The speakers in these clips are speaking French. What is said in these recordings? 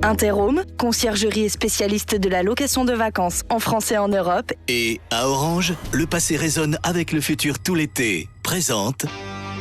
Interhome, conciergerie et spécialiste de la location de vacances en France et en Europe. Et à Orange, le passé résonne avec le futur tout l'été. Présente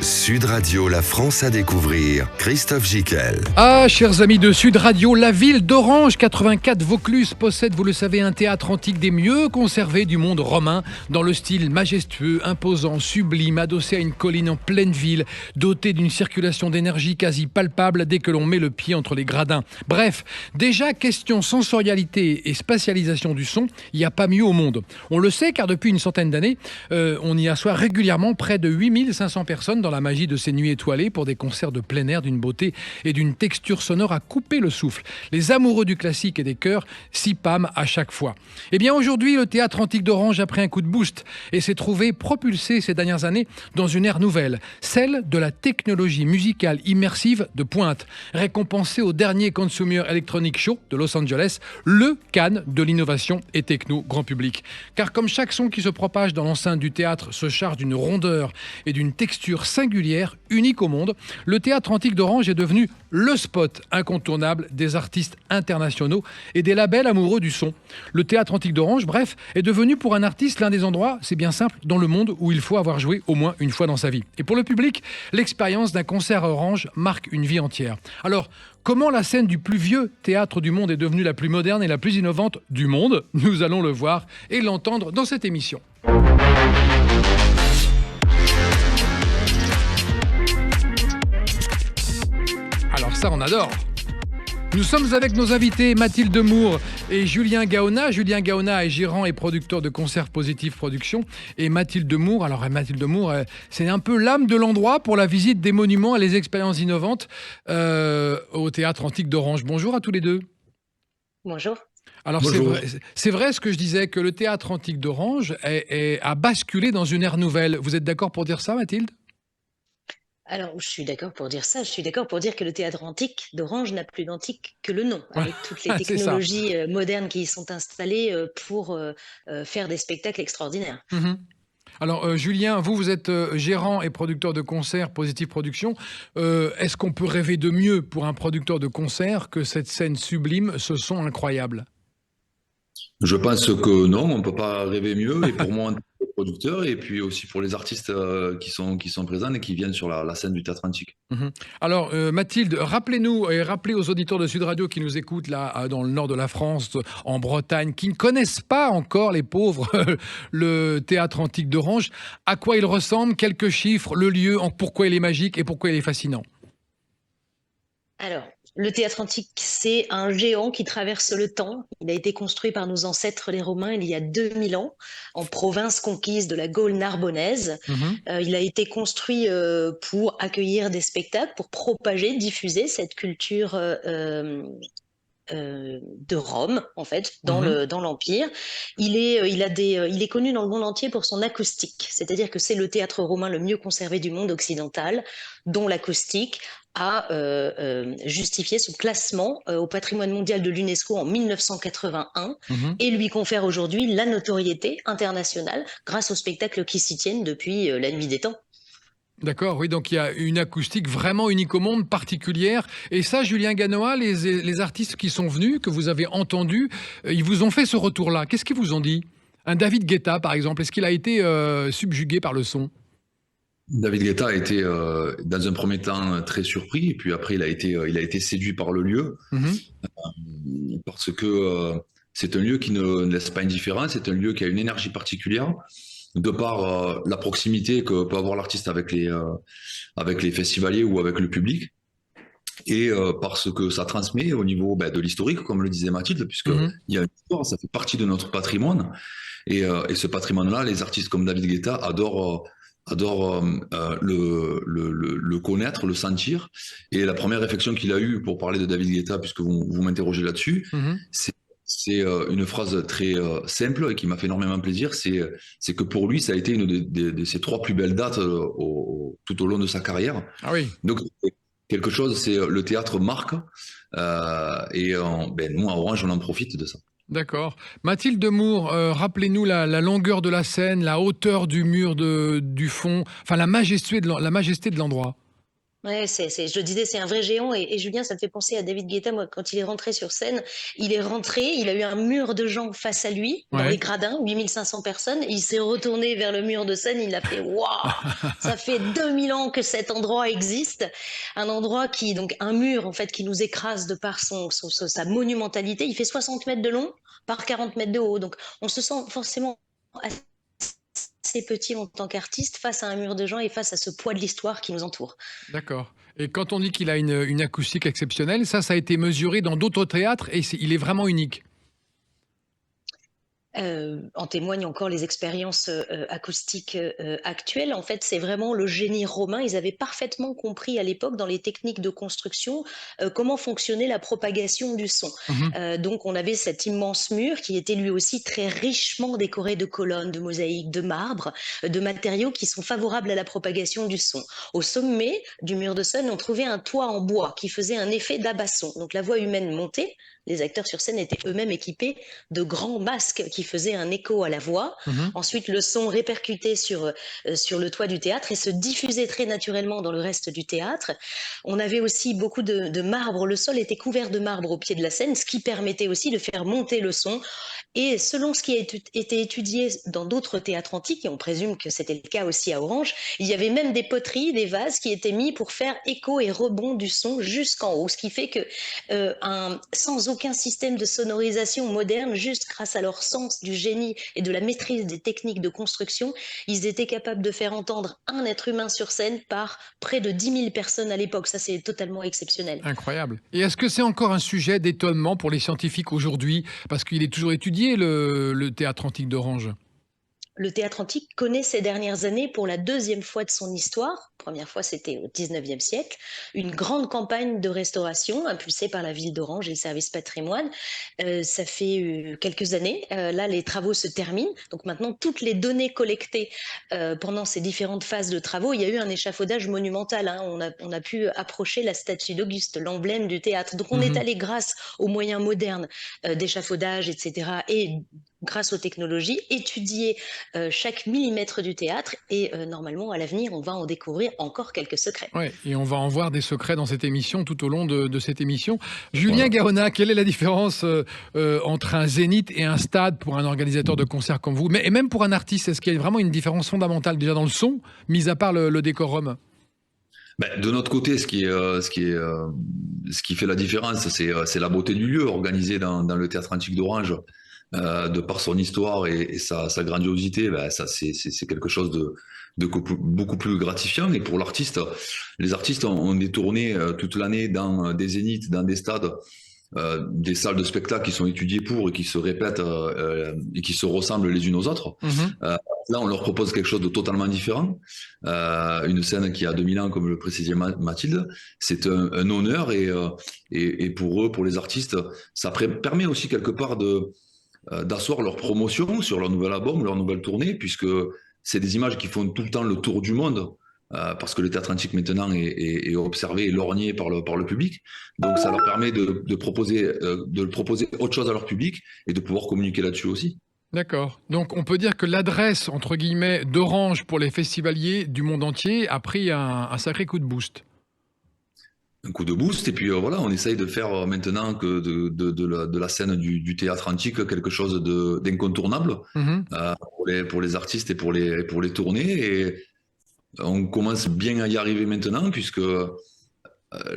Sud Radio, la France à découvrir. Christophe Gicquel. Ah, chers amis de Sud Radio, la ville d'Orange, 84 Vaucluse, possède, vous le savez, un théâtre antique des mieux conservés du monde romain, dans le style majestueux, imposant, sublime, adossé à une colline en pleine ville, doté d'une circulation d'énergie quasi palpable dès que l'on met le pied entre les gradins. Bref, déjà, question sensorialité et spatialisation du son, il n'y a pas mieux au monde. On le sait car depuis une centaine d'années, on y assoit régulièrement près de 8500 personnes dans la magie de ces nuits étoilées pour des concerts de plein air d'une beauté et d'une texture sonore à couper le souffle. Les amoureux du classique et des chœurs s'y pâment à chaque fois. Eh bien aujourd'hui, le théâtre antique d'Orange a pris un coup de boost et s'est trouvé propulsé ces dernières années dans une ère nouvelle, celle de la technologie musicale immersive de pointe, récompensée au dernier Consumer Electronic Show de Los Angeles, le Cannes de l'innovation et techno grand public. Car comme chaque son qui se propage dans l'enceinte du théâtre se charge d'une rondeur et d'une texture singulière, unique au monde, le théâtre antique d'Orange est devenu le spot incontournable des artistes internationaux et des labels amoureux du son. Le théâtre antique d'Orange, bref, est devenu pour un artiste l'un des endroits, c'est bien simple, dans le monde où il faut avoir joué au moins une fois dans sa vie. Et pour le public, l'expérience d'un concert à Orange marque une vie entière. Alors, comment la scène du plus vieux théâtre du monde est devenue la plus moderne et la plus innovante du monde? Nous allons le voir et l'entendre dans cette émission. Alors ça, on adore. Nous sommes avec nos invités Mathilde Moore et Julien Gaona. Julien Gaona est gérant et producteur de Concerts Positif Productions. Et Mathilde Moore, c'est un peu l'âme de l'endroit pour la visite des monuments et les expériences innovantes au Théâtre Antique d'Orange. Bonjour à tous les deux. Bonjour. Alors c'est vrai ce que je disais, que le Théâtre Antique d'Orange a basculé dans une ère nouvelle. Vous êtes d'accord pour dire ça, Mathilde ? Alors, je suis d'accord pour dire ça. Je suis d'accord pour dire que le théâtre antique d'Orange n'a plus d'antique que le nom, avec toutes les technologies modernes qui y sont installées pour faire des spectacles extraordinaires. Mm-hmm. Alors, Julien, vous êtes gérant et producteur de concerts Positif Productions. Est-ce qu'on peut rêver de mieux pour un producteur de concerts que cette scène sublime, ce son incroyable ? Je pense que non, on ne peut pas rêver mieux. Et pour moi, en tant que producteur, et puis aussi pour les artistes qui sont présents et qui viennent sur la scène du théâtre antique. Mm-hmm. Alors, Mathilde, rappelez-nous et rappelez aux auditeurs de Sud Radio qui nous écoutent là, dans le nord de la France, en Bretagne, qui ne connaissent pas encore, les pauvres, le théâtre antique d'Orange, à quoi il ressemble, quelques chiffres, le lieu, pourquoi il est magique et pourquoi il est fascinant. Alors, le théâtre antique, c'est un géant qui traverse le temps. Il a été construit par nos ancêtres les Romains il y a 2000 ans, en province conquise de la Gaule narbonnaise. Mm-hmm. Il a été construit pour accueillir des spectacles, pour propager, diffuser cette culture de Rome, en fait, dans l'Empire. Il est connu dans le monde entier pour son acoustique, c'est-à-dire que c'est le théâtre romain le mieux conservé du monde occidental, dont l'acoustique a justifié son classement au patrimoine mondial de l'UNESCO en 1981 et lui confère aujourd'hui la notoriété internationale grâce aux spectacles qui s'y tiennent depuis la nuit des temps. D'accord, oui, donc il y a une acoustique vraiment unique au monde, particulière. Et ça, Julien Gaona, les artistes qui sont venus, que vous avez entendus, ils vous ont fait ce retour-là. Qu'est-ce qu'ils vous ont dit ? Un David Guetta, par exemple, est-ce qu'il a été subjugué par le son ? David Guetta a été, dans un premier temps, très surpris. Et puis après, il a été séduit par le lieu. Parce que c'est un lieu qui ne laisse pas indifférent. C'est un lieu qui a une énergie particulière. De par la proximité que peut avoir l'artiste avec les festivaliers ou avec le public, et parce que ça transmet au niveau de l'historique, comme le disait Mathilde, puisqu'il y a une histoire, ça fait partie de notre patrimoine, et ce patrimoine-là, les artistes comme David Guetta adorent le connaître, le sentir. Et la première réflexion qu'il a eue pour parler de David Guetta, puisque vous m'interrogez là-dessus, c'est une phrase très simple et qui m'a fait énormément plaisir, c'est que pour lui, ça a été une de ses 3 plus belles dates tout au long de sa carrière. Ah oui. Donc, quelque chose, c'est le théâtre marque, et nous, à Orange, on en profite de ça. D'accord. Mathilde Moore, rappelez-nous la longueur de la scène, la hauteur du mur du fond, enfin la majesté de l'endroit. Ouais, je le disais, c'est un vrai géant et Julien, ça me fait penser à David Guetta. Moi, quand il est rentré sur scène, il est rentré, il a eu un mur de gens face à lui dans les Ouais. gradins, 8500 personnes. Il s'est retourné vers le mur de scène, il a fait waouh, ça fait 2000 ans que cet endroit existe, un endroit qui donc un mur en fait qui nous écrase de par sa monumentalité. Il fait 60 mètres de long par 40 mètres de haut, donc on se sent forcément assez petit en tant qu'artiste face à un mur de gens et face à ce poids de l'histoire qui nous entoure. D'accord. Et quand on dit qu'il a une acoustique exceptionnelle, ça a été mesuré dans d'autres théâtres et il est vraiment unique. En témoignent encore les expériences, acoustiques, actuelles. En fait, c'est vraiment le génie romain. Ils avaient parfaitement compris à l'époque, dans les techniques de construction, comment fonctionnait la propagation du son. Mmh. Donc on avait cet immense mur qui était lui aussi très richement décoré de colonnes, de mosaïques, de marbre, de matériaux qui sont favorables à la propagation du son. Au sommet du mur de scène, on trouvait un toit en bois qui faisait un effet d'abasson. Donc la voix humaine montait, les acteurs sur scène étaient eux-mêmes équipés de grands masques qui faisaient un écho à la voix. Mmh. Ensuite, le son répercutait sur le toit du théâtre et se diffusait très naturellement dans le reste du théâtre. On avait aussi beaucoup de marbre. Le sol était couvert de marbre au pied de la scène, ce qui permettait aussi de faire monter le son. Et selon ce qui a été étudié dans d'autres théâtres antiques, et on présume que c'était le cas aussi à Orange, il y avait même des poteries, des vases qui étaient mis pour faire écho et rebond du son jusqu'en haut. Ce qui fait que sans aucun système de sonorisation moderne, juste grâce à leur sens du génie et de la maîtrise des techniques de construction, ils étaient capables de faire entendre un être humain sur scène par près de 10 000 personnes à l'époque. Ça, c'est totalement exceptionnel. Incroyable. Et est-ce que c'est encore un sujet d'étonnement pour les scientifiques aujourd'hui? Parce qu'il est toujours étudié, le théâtre antique d'Orange. Le théâtre antique connaît ces dernières années, pour la deuxième fois de son histoire, première fois c'était au 19e siècle, une grande campagne de restauration impulsée par la ville d'Orange et le service patrimoine. Ça fait quelques années. Là, les travaux se terminent. Donc maintenant, toutes les données collectées pendant ces différentes phases de travaux, il y a eu un échafaudage monumental. Hein. On a pu approcher la statue d'Auguste, l'emblème du théâtre. Donc on est allé, grâce aux moyens modernes d'échafaudage, etc., et grâce aux technologies, étudier chaque millimètre du théâtre et normalement, à l'avenir, on va en découvrir encore quelques secrets. Ouais, et on va en voir des secrets dans cette émission, tout au long de cette émission. Julien Voilà. Gaona, quelle est la différence entre un zénith et un stade pour un organisateur de concert comme vous, et même pour un artiste? Est-ce qu'il y a vraiment une différence fondamentale déjà dans le son, mis à part le décorum? De notre côté, ce qui fait la différence, c'est la beauté du lieu organisé dans le théâtre antique d'Orange. De par son histoire et sa grandiosité, ça c'est quelque chose de beaucoup plus gratifiant. Et pour l'artiste, les artistes ont des tournées toute l'année dans des zéniths, dans des stades, des salles de spectacle qui sont étudiées et qui se répètent et qui se ressemblent les unes aux autres. Là, on leur propose quelque chose de totalement différent. Une scène qui a 2000 ans, comme le précisait Mathilde, c'est un honneur et pour eux, pour les artistes, ça permet aussi quelque part d'asseoir leur promotion sur leur nouvel album, leur nouvelle tournée, puisque c'est des images qui font tout le temps le tour du monde, parce que le théâtre antique maintenant est observé et lorgné par le public. Donc ça leur permet de proposer autre chose à leur public et de pouvoir communiquer là-dessus aussi. D'accord. Donc on peut dire que l'adresse, entre guillemets, d'Orange pour les festivaliers du monde entier a pris un sacré coup de boost. Un coup de boost, et puis voilà, on essaye de faire maintenant que de la scène du théâtre antique quelque chose d'incontournable pour les artistes et pour les tournées, et on commence bien à y arriver maintenant, puisque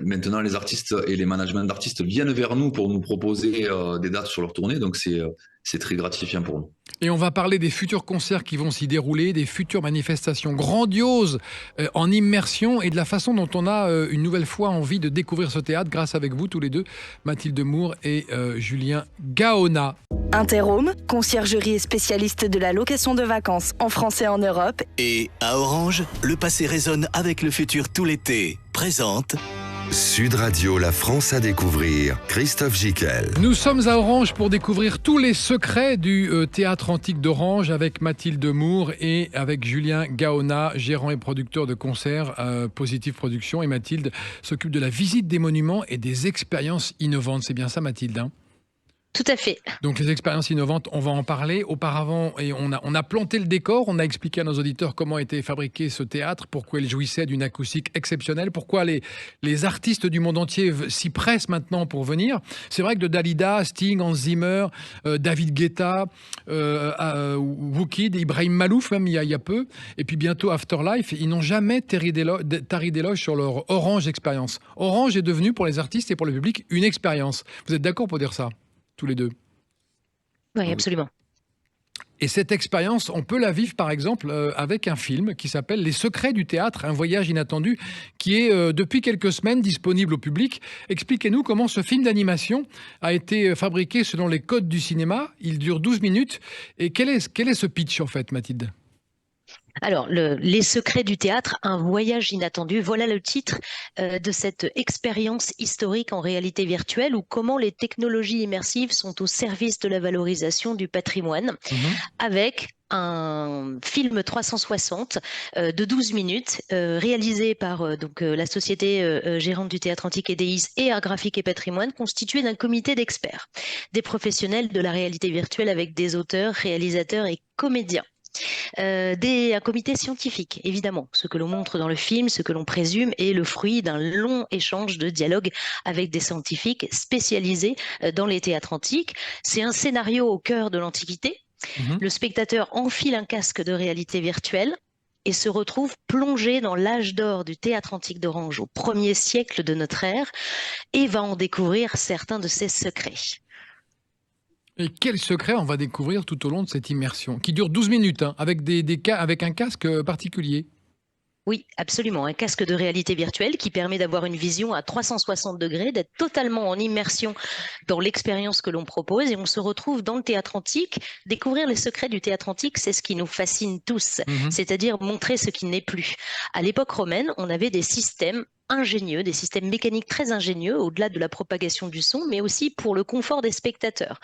maintenant les artistes et les managements d'artistes viennent vers nous pour nous proposer des dates sur leur tournée, donc c'est très gratifiant pour nous. Et on va parler des futurs concerts qui vont s'y dérouler, des futures manifestations grandioses en immersion, et de la façon dont on a une nouvelle fois envie de découvrir ce théâtre grâce avec vous tous les deux, Mathilde Moore et Julien Gaona. Interhome, conciergerie et spécialiste de la location de vacances en France et en Europe. Et à Orange, le passé résonne avec le futur tout l'été. Présente Sud Radio, la France à découvrir. Christophe Gicquel. Nous sommes à Orange pour découvrir tous les secrets du théâtre antique d'Orange avec Mathilde Moore et avec Julien Gaona, gérant et producteur de concerts Positive Production. Et Mathilde s'occupe de la visite des monuments et des expériences innovantes. C'est bien ça, Mathilde, hein ? Tout à fait. Donc les expériences innovantes, on va en parler. Auparavant, et on a planté le décor, on a expliqué à nos auditeurs comment était fabriqué ce théâtre, pourquoi il jouissait d'une acoustique exceptionnelle, pourquoi les artistes du monde entier s'y pressent maintenant pour venir. C'est vrai que de Dalida, Sting, Hans Zimmer, David Guetta, Wookid, Ibrahim Malouf même il y a peu, et puis bientôt Afterlife, ils n'ont jamais tari d'éloge sur leur Orange expérience. Orange est devenu pour les artistes et pour le public une expérience. Vous êtes d'accord pour dire ça ? Tous les deux. Oui, absolument. Et cette expérience, on peut la vivre par exemple avec un film qui s'appelle Les secrets du théâtre, un voyage inattendu, qui est depuis quelques semaines disponible au public. Expliquez-nous comment ce film d'animation a été fabriqué selon les codes du cinéma. Il dure 12 minutes. Et quel est ce pitch en fait, Mathilde ? Alors, Les secrets du théâtre, un voyage inattendu, voilà le titre de cette expérience historique en réalité virtuelle ou comment les technologies immersives sont au service de la valorisation du patrimoine, avec un film 360 de 12 minutes réalisé par la société gérante du Théâtre Antique Edéis et Art Graphique et Patrimoine, constitué d'un comité d'experts, des professionnels de la réalité virtuelle avec des auteurs, réalisateurs et comédiens. Un comité scientifique, évidemment. Ce que l'on montre dans le film, ce que l'on présume, est le fruit d'un long échange de dialogue avec des scientifiques spécialisés dans les théâtres antiques. C'est un scénario au cœur de l'Antiquité. Le spectateur enfile un casque de réalité virtuelle et se retrouve plongé dans l'âge d'or du théâtre antique d'Orange au 1er siècle de notre ère et va en découvrir certains de ses secrets. Et quel secret on va découvrir tout au long de cette immersion, qui dure 12 minutes, hein, avec avec un casque particulier. Oui, absolument. Un casque de réalité virtuelle qui permet d'avoir une vision à 360 degrés, d'être totalement en immersion dans l'expérience que l'on propose. Et on se retrouve dans le théâtre antique. Découvrir les secrets du théâtre antique, c'est ce qui nous fascine tous, c'est-à-dire montrer ce qui n'est plus. À l'époque romaine, on avait des systèmes ingénieux, des systèmes mécaniques très ingénieux, au-delà de la propagation du son, mais aussi pour le confort des spectateurs.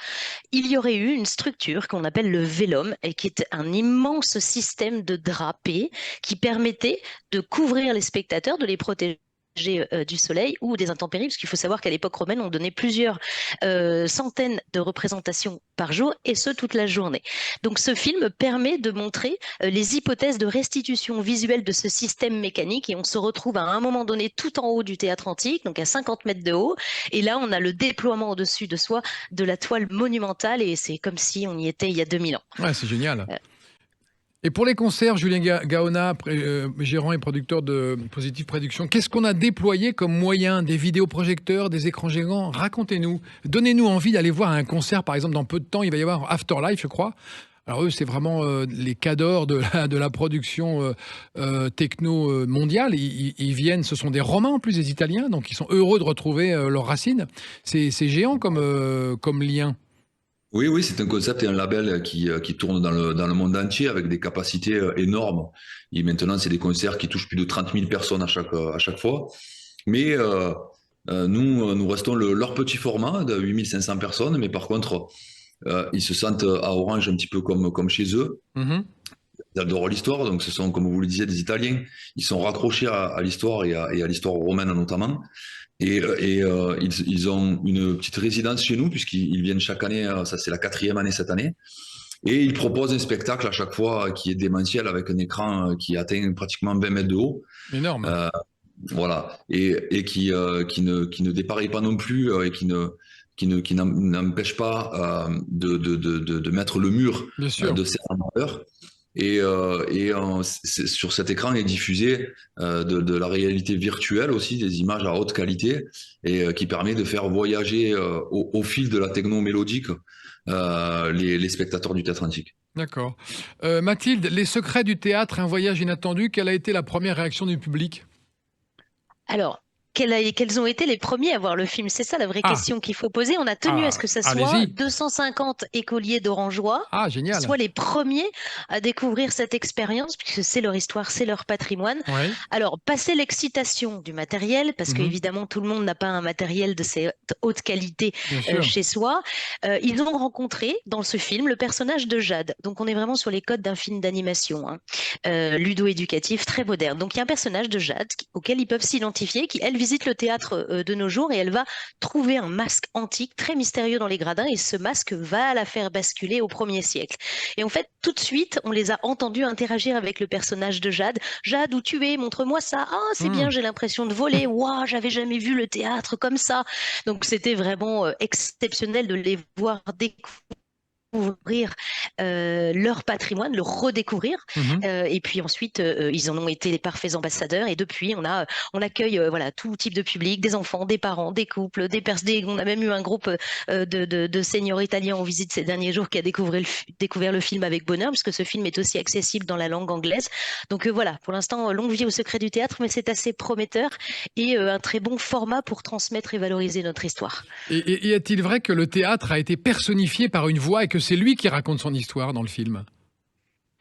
Il y aurait eu une structure qu'on appelle le vélum, et qui est un immense système de drapés qui permettait de couvrir les spectateurs, de les protéger du soleil ou des intempéries, parce qu'il faut savoir qu'à l'époque romaine, on donnait plusieurs centaines de représentations par jour, et ce, toute la journée. Donc ce film permet de montrer les hypothèses de restitution visuelle de ce système mécanique, et on se retrouve à un moment donné tout en haut du théâtre antique, donc à 50 mètres de haut, et là on a le déploiement au-dessus de soi de la toile monumentale, et c'est comme si on y était il y a 2000 ans. Ouais, c'est génial. Et pour les concerts, Julien Gaona, gérant et producteur de Positive Production, qu'est-ce qu'on a déployé comme moyen? Des vidéoprojecteurs, des écrans géants? Racontez-nous. Donnez-nous envie d'aller voir un concert, par exemple, dans peu de temps. Il va y avoir Afterlife, je crois. Alors eux, c'est vraiment les cadors de la production techno mondiale. Ils viennent, ce sont des Romains en plus, des Italiens, donc ils sont heureux de retrouver leurs racines. C'est géant comme lien. Oui, c'est un concept et un label qui tourne dans le monde entier avec des capacités énormes. Et maintenant, c'est des concerts qui touchent plus de 30 000 personnes à chaque fois. Mais nous restons leur petit format de 8 500 personnes. Mais par contre, ils se sentent à Orange un petit peu comme chez eux. Ils adorent l'histoire. Donc, ce sont, comme vous le disiez, des Italiens. Ils sont raccrochés à l'histoire et à l'histoire romaine notamment. Et ils ont une petite résidence chez nous puisqu'ils viennent chaque année, ça c'est la 4e année cette année, et ils proposent un spectacle à chaque fois qui est démentiel avec un écran qui atteint pratiquement 20 mètres de haut. Énorme. Voilà, et qui ne dépareille pas non plus et qui n'empêche pas de mettre le mur de certains vendeurs. Et sur cet écran est diffusé de la réalité virtuelle aussi, des images à haute qualité et qui permet de faire voyager au fil de la techno mélodique les spectateurs du théâtre antique. D'accord. Mathilde, les secrets du théâtre, un voyage inattendu, quelle a été la première réaction du public? Alors, quels ont été les premiers à voir le film? C'est ça la vraie question qu'il faut poser. On a tenu à ce que ça soit 250 écoliers d'Orangeois soient les premiers à découvrir cette expérience, puisque c'est leur histoire, c'est leur patrimoine. Ouais. Alors, passer l'excitation du matériel, parce qu'évidemment, tout le monde n'a pas un matériel de cette haute qualité chez soi, ils ont rencontré dans ce film le personnage de Jade. Donc, on est vraiment sur les codes d'un film d'animation, ludo-éducatif, très moderne. Donc, il y a un personnage de Jade auquel ils peuvent s'identifier, qui, elle, visite le théâtre de nos jours et elle va trouver un masque antique très mystérieux dans les gradins et ce masque va la faire basculer au 1er siècle. Et en fait, tout de suite, on les a entendus interagir avec le personnage de Jade. Jade, où tu es? Montre-moi ça. Ah, c'est bien, j'ai l'impression de voler. Waouh, j'avais jamais vu le théâtre comme ça. Donc, c'était vraiment exceptionnel de les voir découvrir leur patrimoine, le redécouvrir. Et puis ensuite, ils en ont été les parfaits ambassadeurs. Et depuis, on accueille voilà, tout type de public, des enfants, des parents, des couples, on a même eu un groupe de seniors italiens en visite ces derniers jours qui a découvert le film avec bonheur, puisque ce film est aussi accessible dans la langue anglaise. Donc voilà, pour l'instant, longue vie au secret du théâtre, mais c'est assez prometteur et un très bon format pour transmettre et valoriser notre histoire. Et est-il vrai que le théâtre a été personnifié par une voix et que c'est lui qui raconte son histoire dans le film?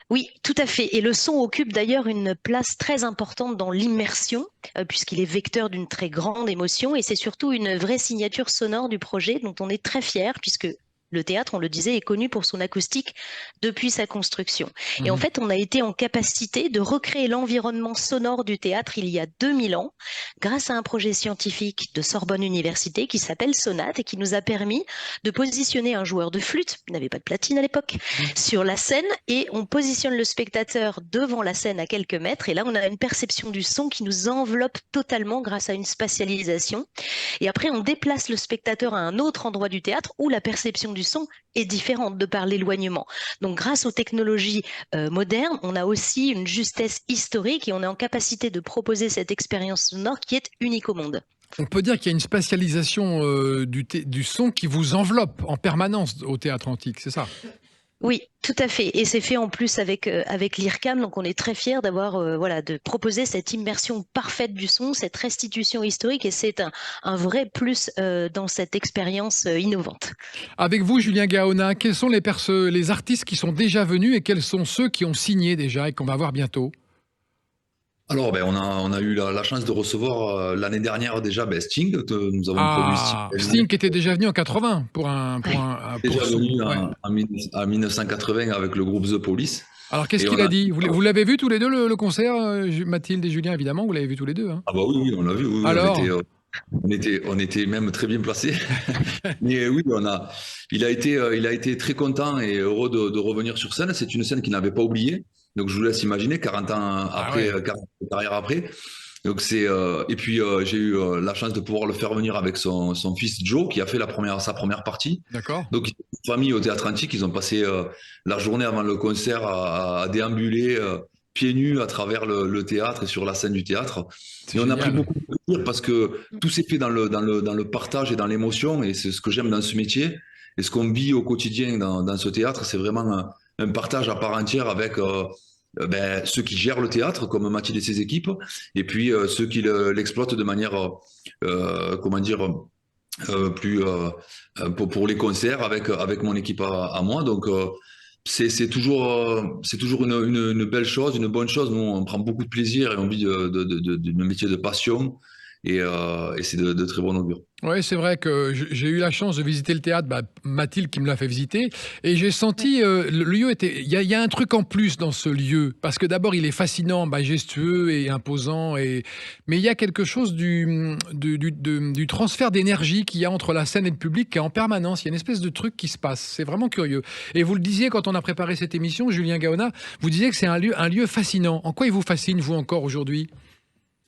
Oui, tout à fait. Et le son occupe d'ailleurs une place très importante dans l'immersion, puisqu'il est vecteur d'une très grande émotion et c'est surtout une vraie signature sonore du projet dont on est très fier, puisque le théâtre, on le disait, est connu pour son acoustique depuis sa construction. Et en fait, on a été en capacité de recréer l'environnement sonore du théâtre il y a 2000 ans grâce à un projet scientifique de Sorbonne Université qui s'appelle Sonate et qui nous a permis de positionner un joueur de flûte, il n'avait pas de platine à l'époque, sur la scène et on positionne le spectateur devant la scène à quelques mètres et là, on a une perception du son qui nous enveloppe totalement grâce à une spatialisation. Et après, on déplace le spectateur à un autre endroit du théâtre où la perception du son est différente de par l'éloignement. Donc grâce aux technologies modernes, on a aussi une justesse historique et on est en capacité de proposer cette expérience sonore qui est unique au monde. On peut dire qu'il y a une spatialisation du son qui vous enveloppe en permanence au théâtre antique, c'est ça? Oui, tout à fait. Et c'est fait en plus avec l'IRCAM, donc on est très fiers d'avoir voilà, de proposer cette immersion parfaite du son, cette restitution historique, et c'est un vrai plus dans cette expérience innovante. Avec vous, Julien Gaona, quels sont les artistes qui sont déjà venus et quels sont ceux qui ont signé déjà et qu'on va voir bientôt? Alors, on a eu la chance de recevoir l'année dernière déjà Sting. Nous avons produit Sting qui était déjà venu en 80 pour déjà venu en 1980 avec le groupe The Police. Alors, qu'est-ce qu'il a dit? Vous l'avez vu tous les deux le concert, Mathilde et Julien, évidemment, vous l'avez vu tous les deux. Hein. Ah bah oui, on l'a vu. Oui, alors on était même très bien placés. Mais oui, il a été très content et heureux de revenir sur scène. C'est une scène qu'il n'avait pas oubliée. Donc je vous laisse imaginer 40 ans après, 40 ans de carrière après. Donc et puis j'ai eu la chance de pouvoir le faire venir avec son fils Joe qui a fait sa première partie. D'accord. Donc une famille au théâtre antique, ils ont passé la journée avant le concert à déambuler pieds nus à travers le théâtre et sur la scène du théâtre. Et on a pris beaucoup de plaisir parce que tout s'est fait dans le partage et dans l'émotion et c'est ce que j'aime dans ce métier et ce qu'on vit au quotidien dans ce théâtre, c'est vraiment un partage à part entière avec ceux qui gèrent le théâtre, comme Mathilde et ses équipes, et puis ceux qui l'exploitent de manière, plus pour les concerts avec mon équipe à moi. Donc c'est toujours une belle chose, une bonne chose. Nous, on prend beaucoup de plaisir et on vit d'un métier de passion. Et c'est de très bon augure. Oui, c'est vrai que j'ai eu la chance de visiter le théâtre, Mathilde qui me l'a fait visiter, et j'ai senti, le lieu il y a un truc en plus dans ce lieu, parce que d'abord il est fascinant, majestueux et imposant, mais il y a quelque chose du transfert d'énergie qu'il y a entre la scène et le public qui est en permanence, il y a une espèce de truc qui se passe, c'est vraiment curieux. Et vous le disiez quand on a préparé cette émission, Julien Gaona, vous disiez que c'est un lieu fascinant. En quoi il vous fascine, vous, encore aujourd'hui ?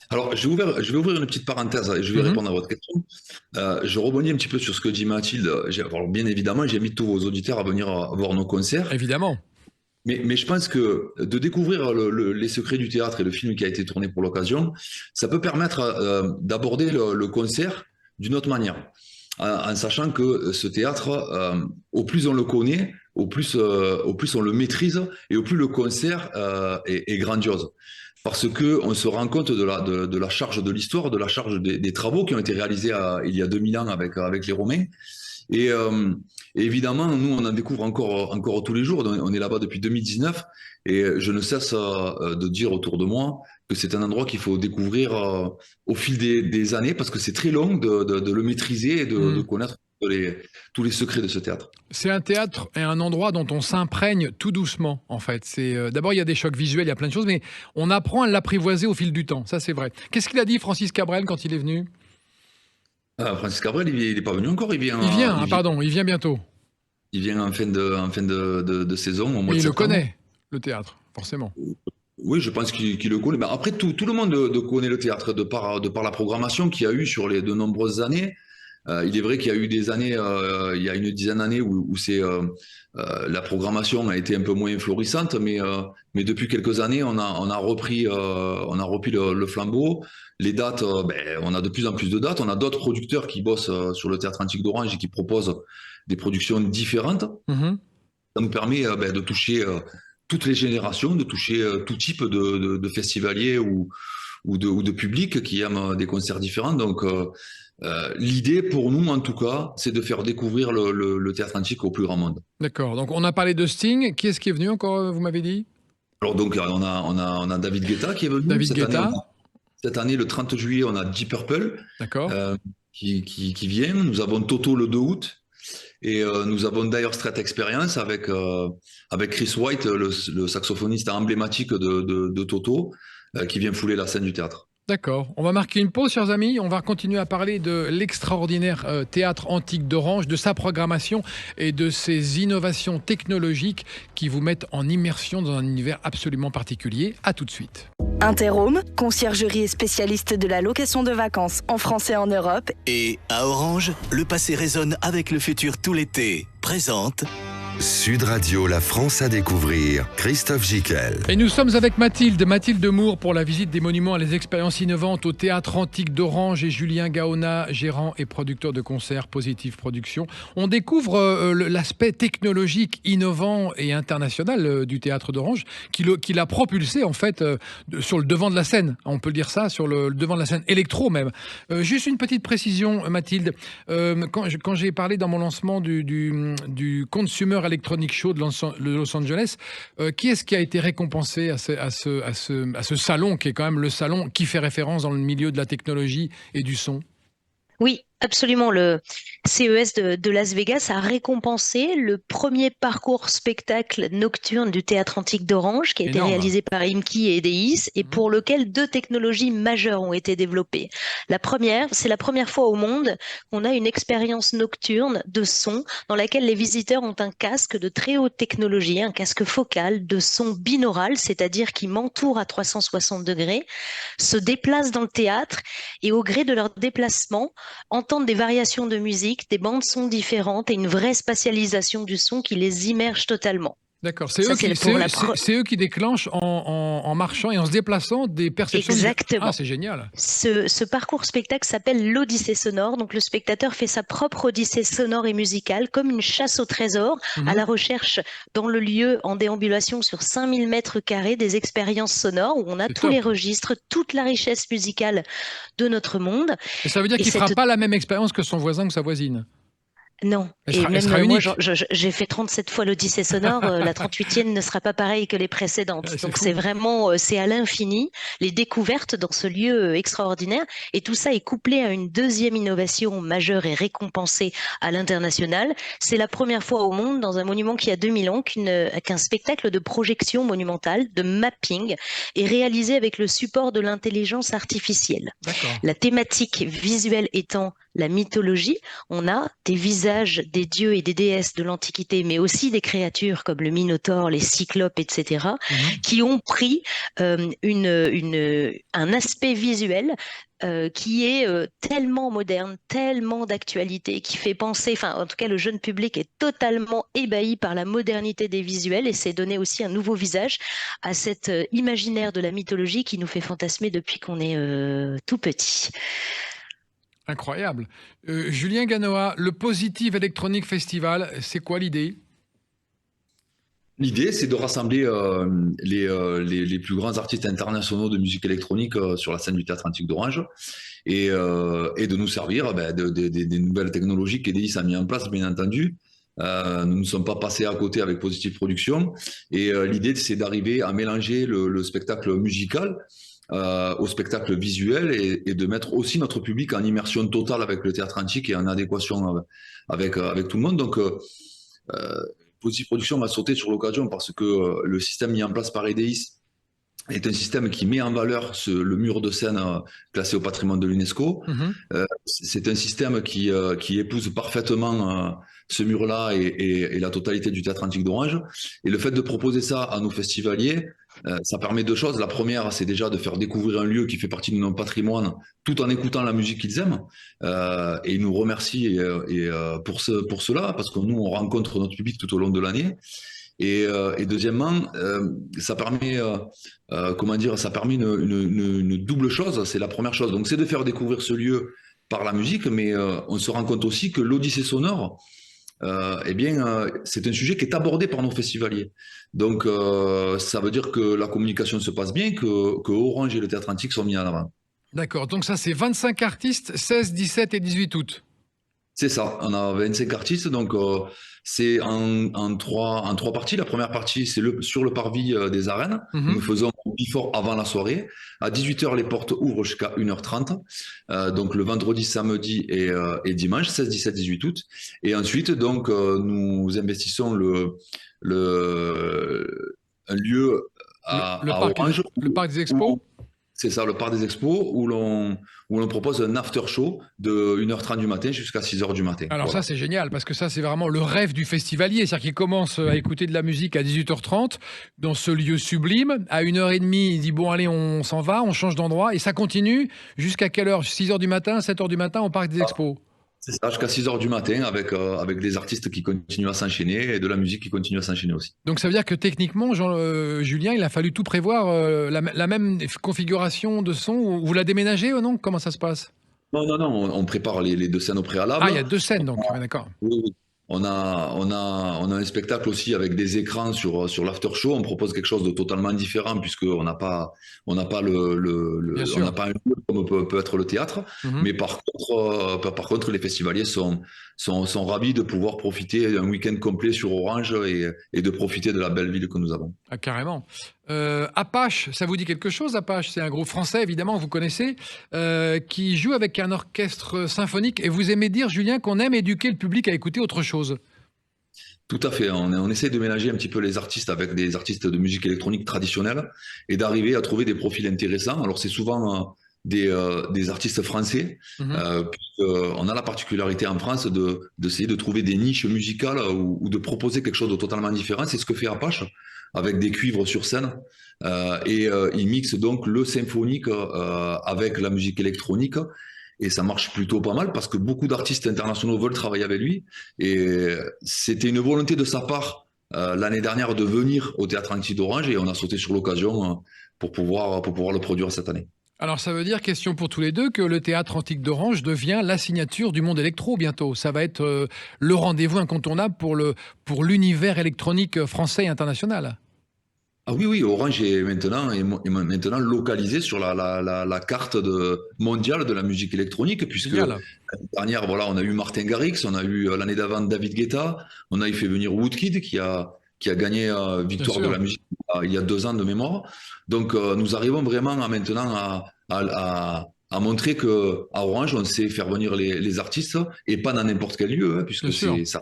Alors, je vais ouvrir une petite parenthèse et je vais répondre à votre question. Je rebondis un petit peu sur ce que dit Mathilde. Alors, bien évidemment, j'invite tous vos auditeurs à venir voir nos concerts. Évidemment. Mais je pense que de découvrir les secrets du théâtre et le film qui a été tourné pour l'occasion, ça peut permettre d'aborder le concert d'une autre manière. En sachant que ce théâtre, au plus on le connaît, au plus on le maîtrise et au plus le concert est grandiose. Parce qu'on se rend compte de la charge de l'histoire, de la charge des travaux qui ont été réalisés il y a 2000 ans avec les Romains. Et évidemment, nous, on en découvre encore tous les jours. On est là-bas depuis 2019 et je ne cesse de dire autour de moi que c'est un endroit qu'il faut découvrir au fil des années parce que c'est très long de le maîtriser et de connaître tous les secrets de ce théâtre. C'est un théâtre et un endroit dont on s'imprègne tout doucement, en fait. D'abord, il y a des chocs visuels, il y a plein de choses, mais on apprend à l'apprivoiser au fil du temps. Ça, c'est vrai. Qu'est-ce qu'il a dit, Francis Cabrel, quand il est venu? Francis Cabrel, il n'est pas venu encore. Il vient bientôt. Il vient en fin de saison, au mois de septembre. Il le connaît, le théâtre, forcément. Oui, je pense qu'il le connaît. Mais après, tout le monde connaît le théâtre de par la programmation qu'il y a eu sur les de nombreuses années. Il est vrai qu'il y a eu des années, il y a une dizaine d'années où la programmation a été un peu moins florissante, mais depuis quelques années, on a repris le flambeau. Les dates, on a de plus en plus de dates. On a d'autres producteurs qui bossent sur le théâtre antique d'Orange et qui proposent des productions différentes. Mmh. Ça nous permet de toucher toutes les générations, de toucher tout type de festivaliers ou de public qui aiment des concerts différents. Donc, l'idée pour nous, en tout cas, c'est de faire découvrir le théâtre antique au plus grand monde. D'accord. Donc, on a parlé de Sting. Qui est-ce qui est venu encore, vous m'avez dit? Alors, donc, on a David Guetta qui est venu. Cette année, le 30 juillet, on a Deep Purple. D'accord. Qui vient. Nous avons Toto le 2 août. Et nous avons Dire Straits Experience avec Chris White, le saxophoniste emblématique de Toto, qui vient fouler la scène du théâtre. D'accord. On va marquer une pause, chers amis. On va continuer à parler de l'extraordinaire théâtre antique d'Orange, de sa programmation et de ses innovations technologiques qui vous mettent en immersion dans un univers absolument particulier. À tout de suite. Interhome, conciergerie et spécialiste de la location de vacances en France et en Europe. Et à Orange, le passé résonne avec le futur tout l'été. Présente Sud Radio, la France à découvrir. Christophe Gicquel. Et nous sommes avec Mathilde Moore pour la visite des monuments et les expériences innovantes au Théâtre Antique d'Orange et Julien Gaona, gérant et producteur de concerts Positive Production. On découvre l'aspect technologique, innovant et international du Théâtre d'Orange qui l'a propulsé en fait sur le devant de la scène. On peut dire ça, sur le devant de la scène électro même. Juste une petite précision, Mathilde. Quand j'ai parlé dans mon lancement du Consumer Electronic Show de Los Angeles, qui est-ce qui a été récompensé à ce salon, qui est quand même le salon qui fait référence dans le milieu de la technologie et du son? Oui, absolument. Le CES de Las Vegas a récompensé le premier parcours spectacle nocturne du Théâtre Antique d'Orange, qui a été réalisé par IMKI et Deis, et pour lequel 2 technologies majeures ont été développées. La première, c'est la première fois au monde qu'on a une expérience nocturne de son dans laquelle les visiteurs ont un casque de très haute technologie, un casque focal de son binaural, c'est-à-dire qui m'entoure à 360 degrés, se déplacent dans le théâtre et au gré de leur déplacement, entendre des variations de musique, des bandes son différentes et une vraie spatialisation du son qui les immerge totalement. D'accord, c'est eux qui déclenchent en marchant et en se déplaçant des perceptions. Exactement. Ah, c'est génial. Ce parcours spectacle s'appelle l'Odyssée sonore. Donc le spectateur fait sa propre odyssée sonore et musicale, comme une chasse au trésor, à la recherche dans le lieu en déambulation sur 5000 mètres carrés des expériences sonores où on a tous les registres, toute la richesse musicale de notre monde. Et ça veut dire qu'il ne fera pas la même expérience que son voisin ou sa voisine? Non, elle sera unique. Moi j'ai fait 37 fois l'Odyssée sonore, la 38e ne sera pas pareille que les précédentes. Donc c'est vraiment, c'est à l'infini, les découvertes dans ce lieu extraordinaire. Et tout ça est couplé à une deuxième innovation majeure et récompensée à l'international. C'est la première fois au monde, dans un monument qui a 2000 ans, qu'un spectacle de projection monumentale, de mapping, est réalisé avec le support de l'intelligence artificielle. La thématique visuelle étant la mythologie, on a des visages des dieux et des déesses de l'Antiquité, mais aussi des créatures comme le Minotaure, les Cyclopes, etc., qui ont pris un aspect visuel qui est tellement moderne, tellement d'actualité, qui fait penser, enfin en tout cas le jeune public est totalement ébahi par la modernité des visuels et c'est donné aussi un nouveau visage à cet imaginaire de la mythologie qui nous fait fantasmer depuis qu'on est tout petit. Incroyable. Julien Gaona, le Positive Electronic Festival, c'est quoi l'idée? L'idée, c'est de rassembler les plus grands artistes internationaux de musique électronique sur la scène du Théâtre Antique d'Orange et de nous servir des nouvelles technologies qu'Edeis a mis en place, bien entendu. Nous ne sommes pas passés à côté avec Positive Production et l'idée, c'est d'arriver à mélanger le spectacle musical au spectacle visuel et de mettre aussi notre public en immersion totale avec le théâtre antique et en adéquation avec tout le monde. Donc, Positive Production m'a sauté sur l'occasion parce que le système mis en place par EDIS est un système qui met en valeur le mur de scène classé au patrimoine de l'UNESCO. C'est un système qui épouse parfaitement ce mur-là et la totalité du théâtre antique d'Orange. Et le fait de proposer ça à nos festivaliers, ça permet deux choses. La première, c'est déjà de faire découvrir un lieu qui fait partie de notre patrimoine tout en écoutant la musique qu'ils aiment. Et ils nous remercient pour cela, parce que nous, on rencontre notre public tout au long de l'année. Et deuxièmement, ça permet, ça permet une double chose. C'est la première chose. Donc, c'est de faire découvrir ce lieu par la musique, mais on se rend compte aussi que l'Odyssée sonore, c'est un sujet qui est abordé par nos festivaliers. Donc, ça veut dire que la communication se passe bien, que Orange et le Théâtre Antique sont mis en avant. D'accord. Donc ça, c'est 25 artistes, 16, 17 et 18 août. C'est ça. On a 25 artistes. Donc, c'est en trois parties. La première partie, c'est sur le parvis des arènes. Nous faisons before avant la soirée. À 18h, les portes ouvrent jusqu'à 1h30. Donc, le vendredi, samedi et dimanche, 16, 17, 18 août. Et ensuite, donc, nous investissons un lieu à Orange. Le parc des Expos. C'est ça, le parc des Expos, où l'on propose un after show de 1h30 du matin jusqu'à 6h du matin. Alors ça, c'est génial, parce que ça, c'est vraiment le rêve du festivalier. C'est-à-dire qu'il commence à écouter de la musique à 18h30, dans ce lieu sublime. À 1h30, il dit, bon, allez, on s'en va, on change d'endroit. Et ça continue jusqu'à quelle heure? 6h du matin, 7h du matin au parc des Expos. C'est ça, jusqu'à 6h du matin, avec des artistes qui continuent à s'enchaîner et de la musique qui continue à s'enchaîner aussi. Donc ça veut dire que techniquement, Julien, il a fallu tout prévoir, la même configuration de son, ou vous la déménagez ou non? Comment ça se passe? Non, on prépare les deux scènes au préalable. Ah, il y a deux scènes donc, d'accord. Oui. On a un spectacle aussi avec des écrans sur l'after show. On propose quelque chose de totalement différent puisqu'on n'a pas un lieu comme peut être le théâtre. Mais par contre, les festivaliers sont ravis de pouvoir profiter d'un week-end complet sur Orange et de profiter de la belle ville que nous avons. Ah, carrément. Apache, ça vous dit quelque chose? Apache, c'est un groupe français, évidemment, vous connaissez, qui joue avec un orchestre symphonique. Et vous aimez dire, Julien, qu'on aime éduquer le public à écouter autre chose. Tout à fait. On essaie de mélanger un petit peu les artistes avec des artistes de musique électronique traditionnelle et d'arriver à trouver des profils intéressants. Alors, c'est souvent des artistes français, puisqu'on a la particularité en France d'essayer de trouver des niches musicales ou de proposer quelque chose de totalement différent. C'est ce que fait Apache, avec des cuivres sur scène, il mixe donc le symphonique avec la musique électronique, et ça marche plutôt pas mal parce que beaucoup d'artistes internationaux veulent travailler avec lui, et c'était une volonté de sa part l'année dernière de venir au Théâtre Antique d'Orange, et on a sauté sur l'occasion pour pouvoir le produire cette année. Alors ça veut dire, question pour tous les deux, que le Théâtre Antique d'Orange devient la signature du monde électro bientôt. Ça va être le rendez-vous incontournable pour l'univers électronique français et international. Ah oui, Orange est maintenant localisé sur la carte mondiale de la musique électronique, puisque l'année dernière, on a eu Martin Garrix, on a eu l'année d'avant David Guetta, on a fait venir Woodkid qui a gagné Victoire de la musique il y a 2 ans de mémoire. Donc nous arrivons vraiment maintenant à montrer qu'à Orange, on sait faire venir les artistes, et pas dans n'importe quel lieu, puisque ça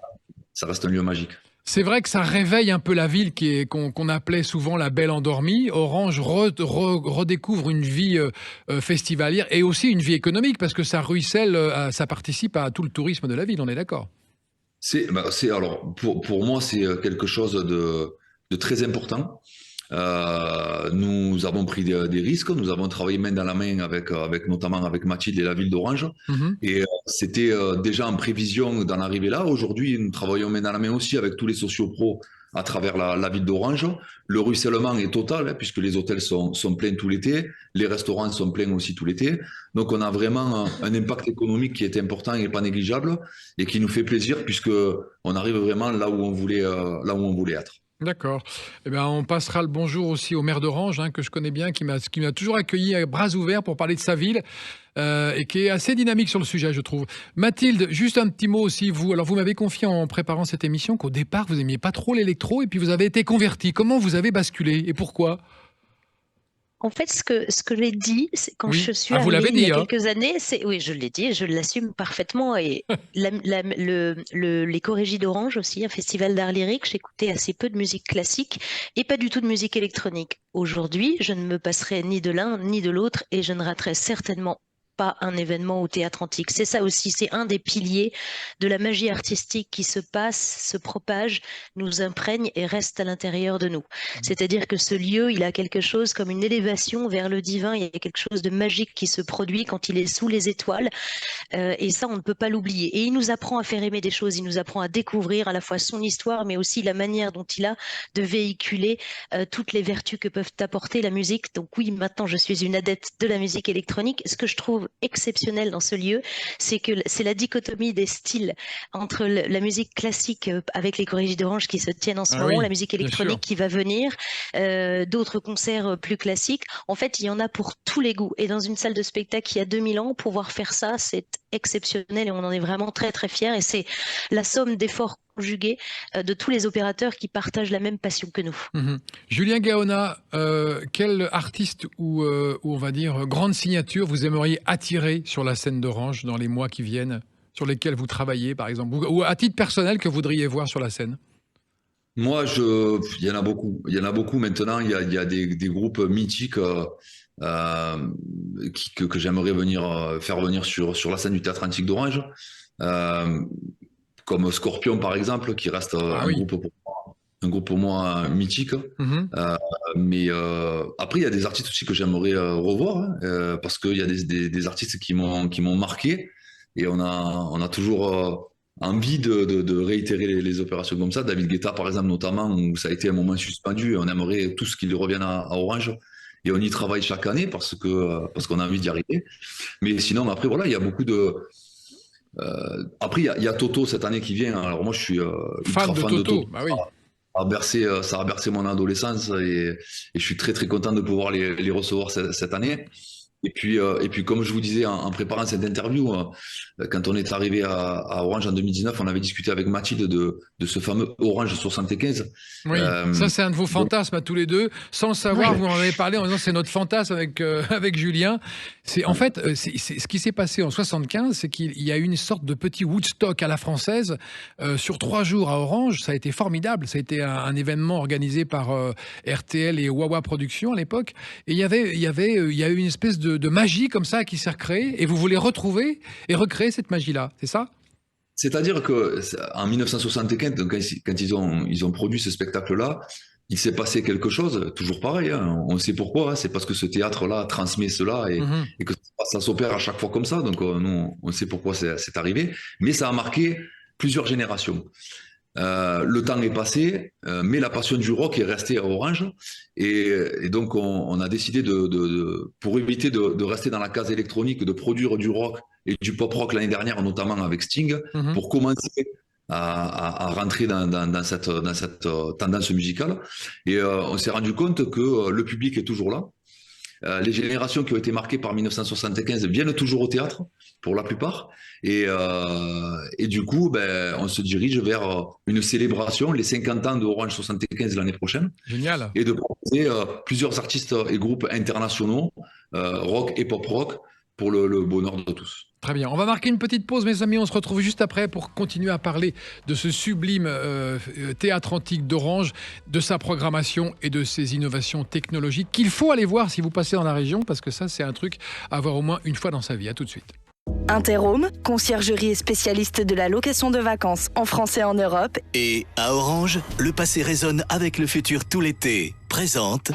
reste un lieu magique. C'est vrai que ça réveille un peu la ville qu'on appelait souvent la belle endormie. Orange redécouvre une vie festivalière et aussi une vie économique, parce que ça ruisselle, ça participe à tout le tourisme de la ville, on est d'accord? Alors, pour moi, c'est quelque chose de très important. Nous avons pris des risques, nous avons travaillé main dans la main notamment avec Mathilde et la ville d'Orange, et c'était déjà en prévision d'en arriver là. Aujourd'hui, nous travaillons main dans la main aussi avec tous les sociopros à travers la ville d'Orange. Le ruissellement est total, puisque les hôtels sont pleins tout l'été, les restaurants sont pleins aussi tout l'été. Donc on a vraiment un impact économique qui est important et pas négligeable, et qui nous fait plaisir, puisque on arrive vraiment là où on voulait être. D'accord. Eh bien, on passera le bonjour aussi au maire d'Orange, que je connais bien, qui m'a toujours accueilli à bras ouverts pour parler de sa ville, et qui est assez dynamique sur le sujet, je trouve. Mathilde, juste un petit mot aussi, vous. Alors, vous m'avez confié en préparant cette émission qu'au départ, vous n'aimiez pas trop l'électro, et puis vous avez été converti. Comment vous avez basculé et pourquoi? En fait, ce que j'ai dit, c'est quand Oui. je suis Ah, vous arrivée l'avez il y dit, a hein. quelques années, oui, je l'ai dit, je l'assume parfaitement. Et les Chorégies d'Orange aussi, un festival d'art lyrique, j'écoutais assez peu de musique classique et pas du tout de musique électronique. Aujourd'hui, je ne me passerai ni de l'un ni de l'autre et je ne raterai certainement pas un événement au Théâtre Antique. C'est ça aussi, c'est un des piliers de la magie artistique qui se passe, se propage, nous imprègne et reste à l'intérieur de nous. C'est-à-dire que ce lieu, il a quelque chose comme une élévation vers le divin, il y a quelque chose de magique qui se produit quand il est sous les étoiles, et ça, on ne peut pas l'oublier. Et il nous apprend à faire aimer des choses, il nous apprend à découvrir à la fois son histoire, mais aussi la manière dont il a de véhiculer toutes les vertus que peuvent apporter la musique. Donc oui, maintenant, je suis une adepte de la musique électronique. Ce que je trouve exceptionnel dans ce lieu, c'est que c'est la dichotomie des styles entre la musique classique avec les Chorégies d'Orange qui se tiennent en ce moment, Oui, la musique bien sûr. électronique qui va venir, d'autres concerts plus classiques. En fait, il y en a pour tous les goûts. Et dans une salle de spectacle il y a 2000 ans, pouvoir faire ça, c'est exceptionnel et on en est vraiment très très fiers. Et c'est la somme d'efforts conjugués de tous les opérateurs qui partagent la même passion que nous. Julien Gaona, quel artiste ou on va dire grande signature vous aimeriez attirer sur la scène d'Orange dans les mois qui viennent, sur lesquels vous travaillez par exemple, ou à titre personnel que vous voudriez voir sur la scène? Moi, il y en a beaucoup. Il y en a beaucoup maintenant. Il y a des groupes mythiques que j'aimerais faire venir sur la scène du Théâtre Antique d'Orange. Comme Scorpion, par exemple, qui reste un groupe pour moi mythique. Mais après, il y a des artistes aussi que j'aimerais revoir, hein, parce qu'il y a des artistes qui m'ont marqué. Et on a toujours envie de réitérer les opérations comme ça. David Guetta, par exemple, notamment, où ça a été un moment suspendu. Et on aimerait tous qu'il revienne à Orange. Et on y travaille chaque année parce qu'on a envie d'y arriver. Mais sinon, après, voilà, il y a beaucoup de... après, il y a Toto cette année qui vient. Alors moi, je suis fan de Toto. Bah oui. Ça a bercé mon adolescence et je suis très très content de pouvoir les recevoir cette année. Et puis comme je vous disais en préparant cette interview, quand on est arrivé à Orange en 2019, on avait discuté avec Mathilde de ce fameux Orange 75. Oui, ça c'est un de vos fantasmes à tous les deux. Sans le savoir, vous en avez parlé en disant c'est notre fantasme avec Julien. En fait, ce qui s'est passé en 75, c'est qu'il y a eu une sorte de petit Woodstock à la française sur 3 jours à Orange. Ça a été formidable. Ça a été un événement organisé par RTL et Wawa Productions à l'époque. Et il y a eu une espèce de magie comme ça qui s'est recréée. Et vous voulez retrouver et recréer cette magie-là, c'est ça? C'est-à-dire qu'en 1975, quand ils ont produit ce spectacle-là, il s'est passé quelque chose, toujours pareil, hein, on sait pourquoi, hein, c'est parce que ce théâtre-là transmet cela et que ça s'opère à chaque fois comme ça, donc nous, on sait pourquoi c'est arrivé, mais ça a marqué plusieurs générations. Le temps est passé, mais la passion du rock est restée à Orange, et donc on a décidé pour éviter de rester dans la case électronique, de produire du rock et du pop rock l'année dernière, notamment avec Sting, pour commencer à rentrer dans cette tendance musicale. Et on s'est rendu compte que le public est toujours là. Les générations qui ont été marquées par 1975 viennent toujours au théâtre, pour la plupart. Et du coup, on se dirige vers une célébration, les 50 ans de Orange 75 l'année prochaine. Génial. Et de proposer plusieurs artistes et groupes internationaux, rock et pop rock, pour le bonheur de tous. Très bien. On va marquer une petite pause, mes amis. On se retrouve juste après pour continuer à parler de ce sublime théâtre antique d'Orange, de sa programmation et de ses innovations technologiques qu'il faut aller voir si vous passez dans la région, parce que ça, c'est un truc à voir au moins une fois dans sa vie. À tout de suite. Interhome, conciergerie et spécialiste de la location de vacances en France et en Europe. Et à Orange, le passé résonne avec le futur tout l'été. Présente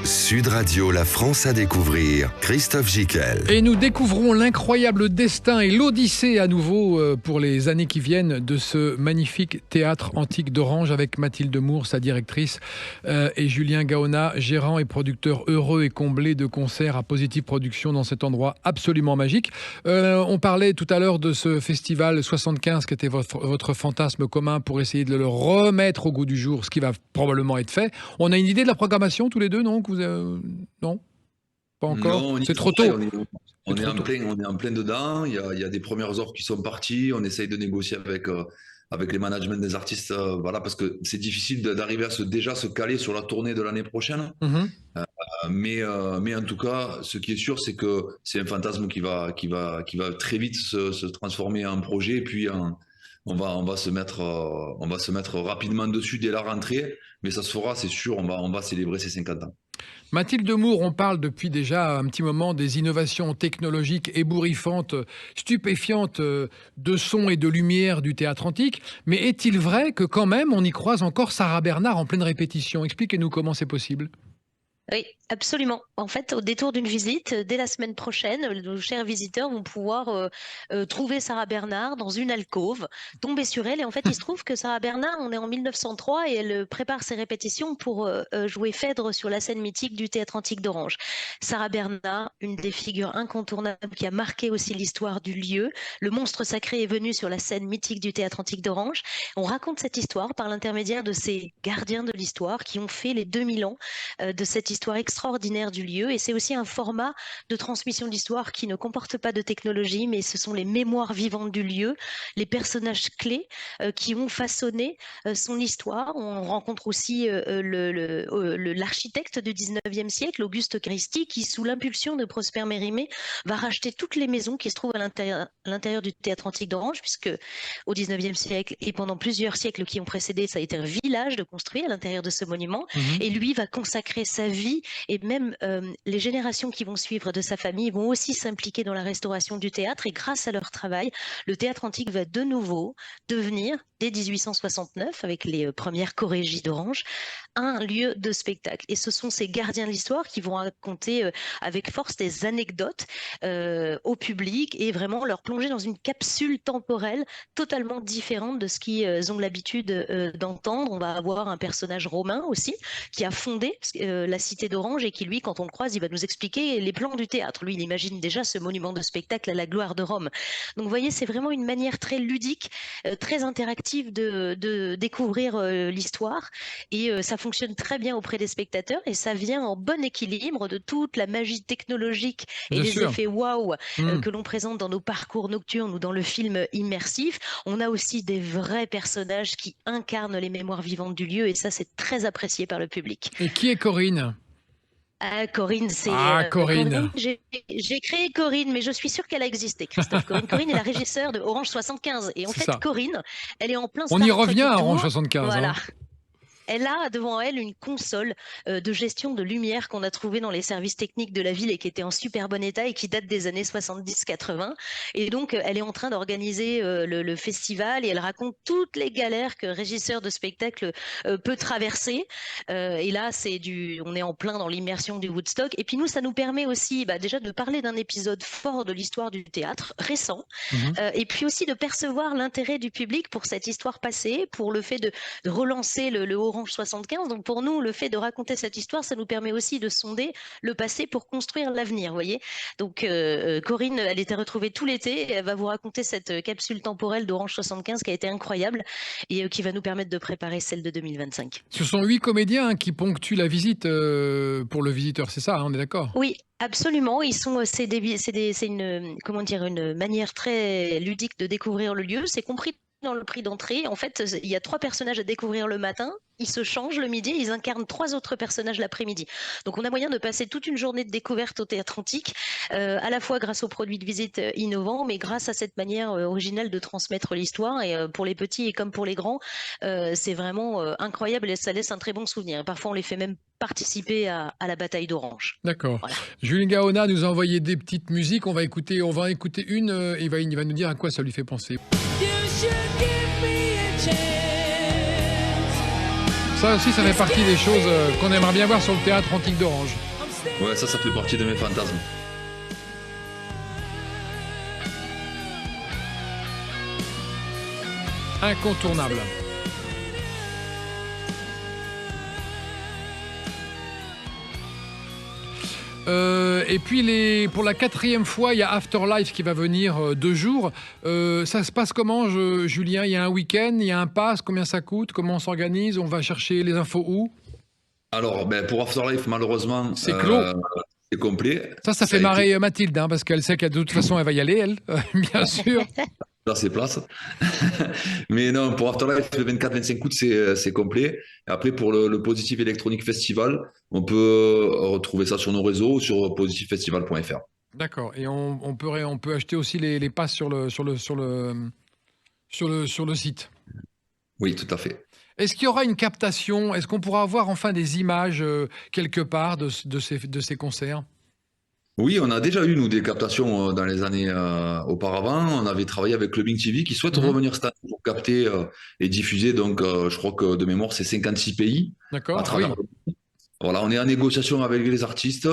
Sud Radio, la France à découvrir, Christophe Gicquel. Et nous découvrons l'incroyable destin et l'odyssée à nouveau pour les années qui viennent de ce magnifique théâtre antique d'Orange avec Mathilde Moore, sa directrice, et Julien Gaona, gérant et producteur heureux et comblé de concerts à Positive Production dans cet endroit absolument magique. On parlait tout à l'heure de ce festival 75 qui était votre fantasme commun pour essayer de le remettre au goût du jour, ce qui va probablement être fait. On a une idée de la programmation tous les deux, non? Non, pas encore. Non, c'est trop tôt. On est en plein dedans. Il y a des premières offres qui sont parties. On essaye de négocier avec les managements des artistes, voilà, parce que c'est difficile d'arriver à déjà se caler sur la tournée de l'année prochaine. Mais en tout cas, ce qui est sûr, c'est que c'est un fantasme qui va très vite se transformer en projet. Et puis, on va se mettre rapidement dessus dès la rentrée. Mais ça se fera, c'est sûr. On va célébrer ces 50 ans. Mathilde Moore, on parle depuis déjà un petit moment des innovations technologiques ébouriffantes, stupéfiantes de son et de lumière du théâtre antique. Mais est-il vrai que quand même on y croise encore Sarah Bernard en pleine répétition? Expliquez-nous comment c'est possible. Oui, absolument. En fait, au détour d'une visite, dès la semaine prochaine, nos chers visiteurs vont pouvoir trouver Sarah Bernard dans une alcôve, tomber sur elle. Et en fait, il se trouve que Sarah Bernard, on est en 1903 et elle prépare ses répétitions pour jouer Phèdre sur la scène mythique du Théâtre Antique d'Orange. Sarah Bernard, une des figures incontournables qui a marqué aussi l'histoire du lieu. Le monstre sacré est venu sur la scène mythique du Théâtre Antique d'Orange. On raconte cette histoire par l'intermédiaire de ces gardiens de l'histoire qui ont fait les 2000 ans de cette histoire extraordinaire du lieu. Et c'est aussi un format de transmission d'histoire qui ne comporte pas de technologie, mais ce sont les mémoires vivantes du lieu, les personnages clés qui ont façonné son histoire. On rencontre aussi l'architecte du 19e siècle, Auguste Christie, qui, sous l'impulsion de Prosper Mérimée, va racheter toutes les maisons qui se trouvent à l'intérieur du Théâtre Antique d'Orange, puisque au 19e siècle et pendant plusieurs siècles qui ont précédé, ça a été un village de construit à l'intérieur de ce monument. Et lui va consacrer sa vie, et même les générations qui vont suivre de sa famille vont aussi s'impliquer dans la restauration du théâtre, et grâce à leur travail, le théâtre antique va de nouveau devenir, dès 1869, avec les premières chorégies d'Orange, un lieu de spectacle. Et ce sont ces gardiens de l'histoire qui vont raconter avec force des anecdotes au public et vraiment leur plonger dans une capsule temporelle totalement différente de ce qu'ils ont l'habitude d'entendre. On va avoir un personnage romain aussi qui a fondé la cité d'Orange et qui, lui, quand on le croise, il va nous expliquer les plans du théâtre. Lui, il imagine déjà ce monument de spectacle à la gloire de Rome. Donc, vous voyez, c'est vraiment une manière très ludique, très interactive de découvrir l'histoire, et ça fonctionne très bien auprès des spectateurs, et ça vient en bon équilibre de toute la magie technologique et des effets waouh que l'on présente dans nos parcours nocturnes ou dans le film immersif. On a aussi des vrais personnages qui incarnent les mémoires vivantes du lieu, et ça, c'est très apprécié par le public. Et qui est Corinne ? Corinne, c'est Corinne. J'ai créé Corinne, mais je suis sûre qu'elle a existé, Christophe. Corinne est la régisseur de Orange 75. Et en fait, ça. Corinne, elle est en plein On y revient à Orange 75. Voilà. Hein. Elle a devant elle une console de gestion de lumière qu'on a trouvée dans les services techniques de la ville et qui était en super bon état et qui date des années 70-80. Et donc, elle est en train d'organiser le festival, et elle raconte toutes les galères que régisseur de spectacle peut traverser. Et là, on est en plein dans l'immersion du Woodstock. Et puis nous, ça nous permet aussi déjà de parler d'un épisode fort de l'histoire du théâtre, récent, et puis aussi de percevoir l'intérêt du public pour cette histoire passée, pour le fait de relancer le Orange 75. Donc pour nous, le fait de raconter cette histoire, ça nous permet aussi de sonder le passé pour construire l'avenir, vous voyez. Donc Corinne, elle était retrouvée tout l'été, elle va vous raconter cette capsule temporelle d'Orange 75 qui a été incroyable et qui va nous permettre de préparer celle de 2025. Ce sont 8 comédiens qui ponctuent la visite pour le visiteur, c'est ça, on est d'accord ? Oui. Absolument, c'est une manière très ludique de découvrir le lieu. C'est compris dans le prix d'entrée. En fait, il y a 3 personnages à découvrir le matin, ils se changent le midi, ils incarnent 3 autres personnages l'après-midi. Donc on a moyen de passer toute une journée de découverte au théâtre antique, à la fois grâce aux produits de visite innovants, mais grâce à cette manière originale de transmettre l'histoire. Et pour les petits et comme pour les grands, c'est vraiment incroyable et ça laisse un très bon souvenir. Parfois on les fait même participer à la bataille d'Orange. D'accord. Voilà. Julien Gaona nous a envoyé des petites musiques. On va écouter une. Il va nous dire à quoi ça lui fait penser. Ça aussi, ça fait partie des choses qu'on aimerait bien voir sur le théâtre antique d'Orange. Ouais, ça fait partie de mes fantasmes. Incontournable. Et puis pour la 4e fois, il y a Afterlife qui va venir 2 jours. Ça se passe comment, Julien ? Il y a un week-end, il y a un pass, combien ça coûte ? Comment on s'organise ? On va chercher les infos où ? Alors, pour Afterlife, malheureusement, c'est clos. c'est complet. Ça fait marrer Mathilde, hein, parce qu'elle sait que de toute façon, elle va y aller, elle, bien sûr. Dans ses places. Mais non, pour Afterlife, le 24-25 août, c'est complet. Après, pour le Positive Electronic Festival, on peut retrouver ça sur nos réseaux, sur positivefestival.fr. D'accord. Et on peut acheter aussi les passes sur le site. Oui, tout à fait. Est-ce qu'il y aura une captation? Est-ce qu'on pourra avoir enfin des images quelque part de ces concerts? Oui, on a déjà eu, nous, des captations dans les années auparavant. On avait travaillé avec Clubbing TV qui souhaite revenir cette année pour capter et diffuser. Donc, je crois que de mémoire, c'est 56 pays. D'accord. À travers Voilà, on est en négociation avec les artistes.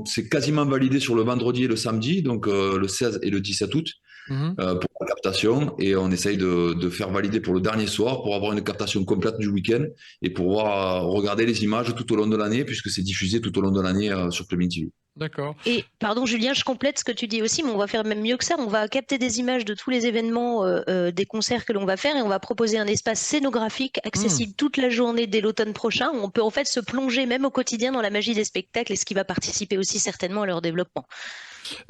C'est quasiment validé sur le vendredi et le samedi, donc le 16 et le 17 août, pour la captation. Et on essaye de faire valider pour le dernier soir pour avoir une captation complète du week-end et pouvoir regarder les images tout au long de l'année, puisque c'est diffusé tout au long de l'année sur Clubbing TV. D'accord. Et pardon Julien, je complète ce que tu dis aussi, mais on va faire même mieux que ça. On va capter des images de tous les événements, des concerts que l'on va faire, et on va proposer un espace scénographique accessible toute la journée dès l'automne prochain, où on peut en fait se plonger même au quotidien dans la magie des spectacles, et ce qui va participer aussi certainement à leur développement.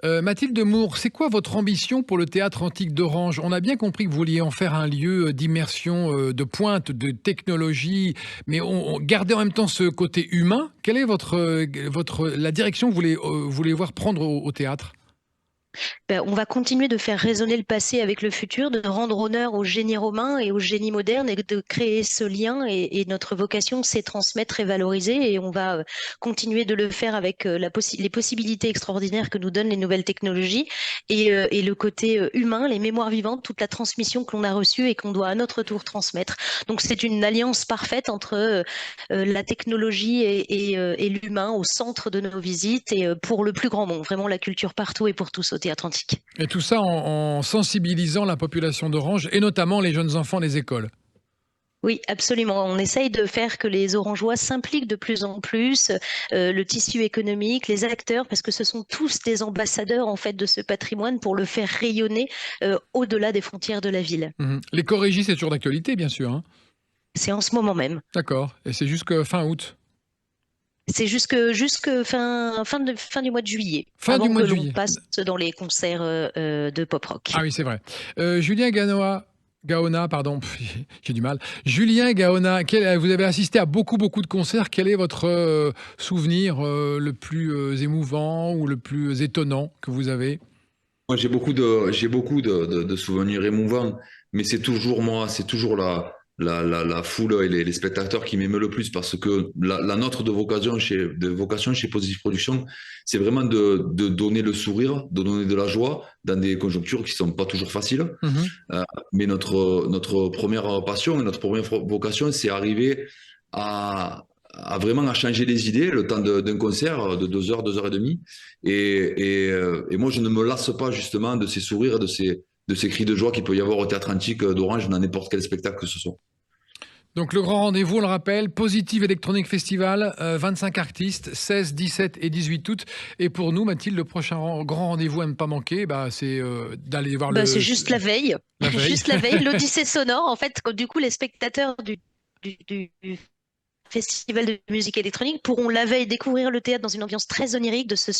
Mathilde Moore, c'est quoi votre ambition pour le Théâtre Antique d'Orange? On a bien compris que vous vouliez en faire un lieu d'immersion de pointe, de technologie, mais on gardait en même temps ce côté humain. Quelle est la direction que vous voulez voir prendre au théâtre? On va continuer de faire résonner le passé avec le futur, de rendre honneur au génie romain et au génie moderne, et de créer ce lien. Et notre vocation, c'est transmettre et valoriser. Et on va continuer de le faire avec les possibilités extraordinaires que nous donnent les nouvelles technologies et le côté humain, les mémoires vivantes, toute la transmission que l'on a reçue et qu'on doit à notre tour transmettre. Donc c'est une alliance parfaite entre la technologie et l'humain au centre de nos visites, et pour le plus grand nombre, vraiment la culture partout et pour tous au Théâtre Antique. Et tout ça en sensibilisant la population d'Orange, et notamment les jeunes enfants des écoles. Oui, absolument. On essaye de faire que les Orangeois s'impliquent de plus en plus, le tissu économique, les acteurs, parce que ce sont tous des ambassadeurs en fait de ce patrimoine, pour le faire rayonner au-delà des frontières de la ville. Les chorégies, c'est toujours d'actualité, bien sûr. Hein. C'est en ce moment même. D'accord. Et c'est jusqu'à fin août. C'est jusque fin du mois de juillet. Fin avant du mois que de juillet. l'on passe dans les concerts de pop-rock. Ah oui, c'est vrai. Julien Gaona, pardon, j'ai du mal. Julien Gaona, vous avez assisté à beaucoup de concerts. Quel est votre souvenir le plus émouvant ou le plus étonnant que vous avez? Moi, j'ai beaucoup de souvenirs émouvants, mais c'est toujours la foule et les spectateurs qui m'aiment le plus, parce que la nôtre de vocation chez Positive Production, c'est vraiment de donner le sourire, de donner de la joie dans des conjonctures qui sont pas toujours faciles. Mais notre première passion et notre première vocation, c'est arriver à vraiment changer les idées le temps d'un concert de 2 heures, 2 heures et demie. Et moi, je ne me lasse pas justement de ces sourires, de ces cris de joie qu'il peut y avoir au Théâtre Antique d'Orange dans n'importe quel spectacle que ce soit. Donc le grand rendez-vous, on le rappelle, Positive Electronic Festival, 25 artistes, 16, 17 et 18 août. Et pour nous, Mathilde, le prochain grand rendez-vous à ne pas manquer, c'est d'aller voir C'est juste la veille. Juste la veille, l'Odyssée sonore. En fait, du coup, les spectateurs du Festival de musique électronique pourront la veille découvrir le théâtre dans une ambiance très onirique de ce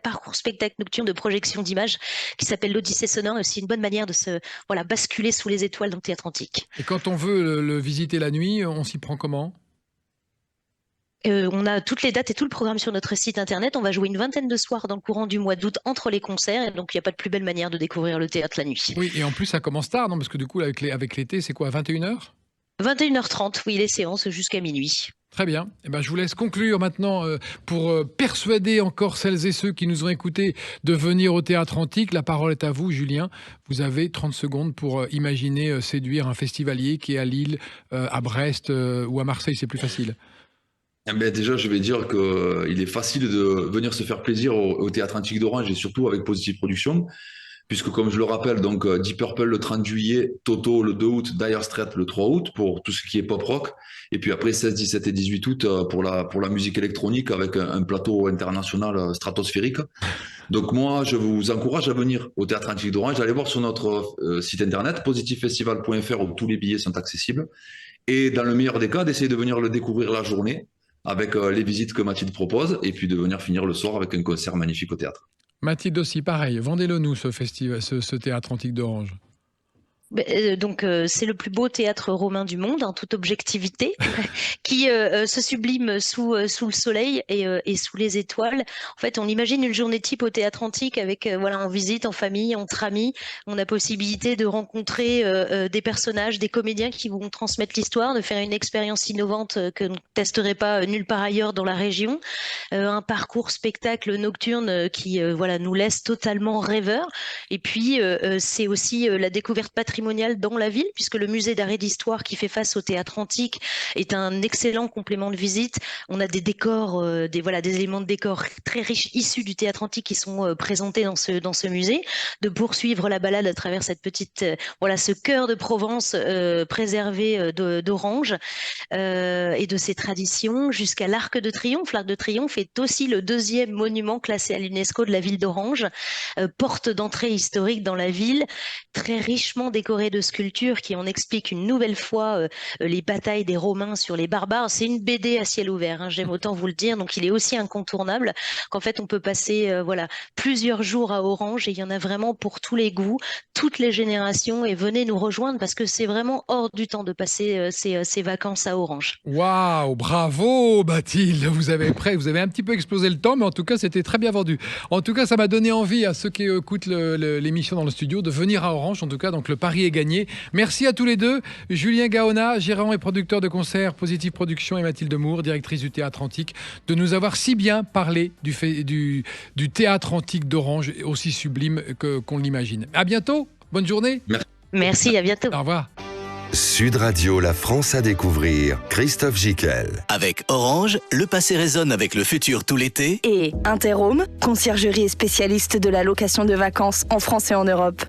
parcours spectacle nocturne de projection d'images qui s'appelle l'Odyssée sonore. Et aussi une bonne manière de se basculer sous les étoiles dans le Théâtre Antique. Et quand on veut le visiter la nuit, on s'y prend comment? On a toutes les dates et tout le programme sur notre site internet. On va jouer une vingtaine de soirs dans le courant du mois d'août entre les concerts. Et donc, il n'y a pas de plus belle manière de découvrir le théâtre la nuit. Oui, et en plus, ça commence tard, non? Parce que du coup, avec l'été, c'est quoi, 21h? 21h30, oui, les séances jusqu'à minuit. Très bien. Je vous laisse conclure maintenant pour persuader encore celles et ceux qui nous ont écoutés de venir au Théâtre Antique. La parole est à vous, Julien. Vous avez 30 secondes pour imaginer séduire un festivalier qui est à Lille, à Brest ou à Marseille. C'est plus facile. Déjà, je vais dire qu'il est facile de venir se faire plaisir au Théâtre Antique d'Orange, et surtout avec Positive Production. Puisque, comme je le rappelle, donc Deep Purple le 30 juillet, Toto le 2 août, Dire Straits le 3 août pour tout ce qui est pop rock, et puis après 16, 17 et 18 août pour la musique électronique avec un plateau international stratosphérique. Donc moi, je vous encourage à venir au Théâtre Antique d'Orange, allez voir sur notre site internet positivefestival.fr où tous les billets sont accessibles, et dans le meilleur des cas, d'essayer de venir le découvrir la journée, avec les visites que Mathilde propose, et puis de venir finir le soir avec un concert magnifique au théâtre. Mathilde aussi, pareil. Vendez-le nous, ce festival, ce théâtre antique d'Orange. Donc c'est le plus beau théâtre romain du monde, en toute objectivité, qui se sublime sous le soleil et sous les étoiles. En fait, on imagine une journée type au théâtre antique avec en visite, en famille, entre amis. On a possibilité de rencontrer des personnages, des comédiens qui vont transmettre l'histoire, de faire une expérience innovante que l'on ne testerait pas nulle part ailleurs dans la région. Un parcours spectacle nocturne qui nous laisse totalement rêveurs. Et puis c'est aussi la découverte patrimoniale dans la ville, puisque le musée d'art et d'histoire qui fait face au théâtre antique est un excellent complément de visite. On a des décors, des éléments de décor très riches issus du théâtre antique qui sont présentés dans ce musée. De poursuivre la balade à travers cette petite, ce cœur de Provence préservé d'Orange et de ses traditions jusqu'à l'Arc de Triomphe. L'Arc de Triomphe est aussi le 2e monument classé à l'UNESCO de la ville d'Orange, porte d'entrée historique dans la ville, très richement décorée de sculptures qui en expliquent une nouvelle fois les batailles des Romains sur les barbares. C'est une BD à ciel ouvert, j'aime autant vous le dire, donc il est aussi incontournable qu'en fait on peut passer plusieurs jours à Orange et il y en a vraiment pour tous les goûts, toutes les générations, et venez nous rejoindre parce que c'est vraiment hors du temps de passer ces vacances à Orange. Waouh, bravo Mathilde, vous avez un petit peu explosé le temps, mais en tout cas c'était très bien vendu. En tout cas ça m'a donné envie à ceux qui écoutent l'émission dans le studio de venir à Orange, en tout cas donc le pari est gagné. Merci à tous les deux, Julien Gaona, gérant et producteur de concerts Positive Production, et Mathilde Moore, directrice du théâtre antique, de nous avoir si bien parlé du théâtre antique d'Orange, aussi sublime qu'on l'imagine. À bientôt, bonne journée. Merci, à bientôt. Au revoir. Sud Radio, la France à découvrir, Christophe Gicquel. Avec Orange, le passé résonne avec le futur tout l'été. Et Interhome, conciergerie et spécialiste de la location de vacances en France et en Europe.